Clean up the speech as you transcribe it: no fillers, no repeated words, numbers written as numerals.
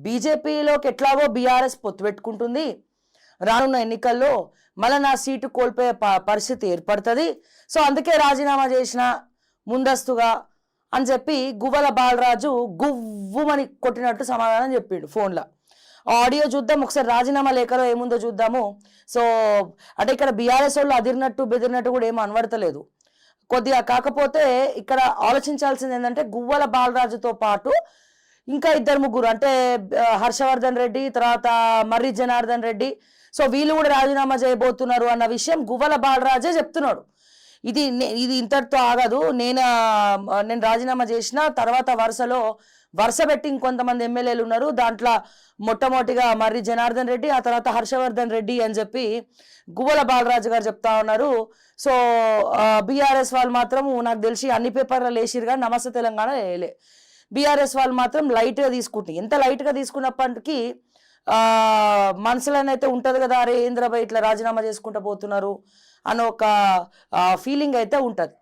బీజేపీలోకి ఎట్లాగో బీఆర్ఎస్ పొత్తు పెట్టుకుంటుంది, రానున్న ఎన్నికల్లో మళ్ళీ నా సీటు కోల్పోయే పరిస్థితి ఏర్పడుతుంది. సో అందుకే రాజీనామా చేసిన ముందస్తుగా అని చెప్పి గువ్వల బాలరాజు గువ్వుమని కొట్టినట్టు సమాధానం చెప్పిండు ఫోన్లో. ఆడియో చూద్దాం ఒకసారి, రాజీనామా లేఖలో ఏముందో చూద్దాము. సో అంటే ఇక్కడ బీఆర్ఎస్ వాళ్ళు అదిరినట్టు బెదిరినట్టు కూడా ఏమీ అనబడతలేదు కొద్దిగా. కాకపోతే ఇక్కడ ఆలోచించాల్సింది ఏంటంటే గువ్వల బాలరాజుతో పాటు ఇంకా 2-3 అంటే హర్షవర్ధన్ రెడ్డి, తర్వాత మర్రి జనార్దన్ రెడ్డి, సో వీళ్ళు కూడా రాజీనామా చేయబోతున్నారు అన్న విషయం గువ్వల బాలరాజే చెప్తున్నాడు. ఇది ఇంతటితో ఆగదు, నేను రాజీనామా చేసిన తర్వాత వరుస పెట్టి ఇంకొంతమంది ఎమ్మెల్యేలు ఉన్నారు, దాంట్లో మొట్టమొదటిగా మర్రి జనార్దన్ రెడ్డి, ఆ తర్వాత హర్షవర్ధన్ రెడ్డి అని చెప్పి గువ్వల బాలరాజు గారు చెప్తా ఉన్నారు. సో బీఆర్ఎస్ వాళ్ళు మాత్రం నాకు తెలిసి అన్ని పేపర్లు వేసిరు కానీ నమస్తే తెలంగాణ వేయలే. బీఆర్ఎస్ వాళ్ళు మాత్రం లైట్గా తీసుకుంటుంది. ఎంత లైట్గా తీసుకున్నప్పటికీ మనసులోనైతే ఉంటుంది కదా, అరే ఏంద్రబాయ్ ఇట్లా రాజీనామా చేసుకుంటూ పోతున్నారు అన్న ఒక ఫీలింగ్ అయితే ఉంటుంది.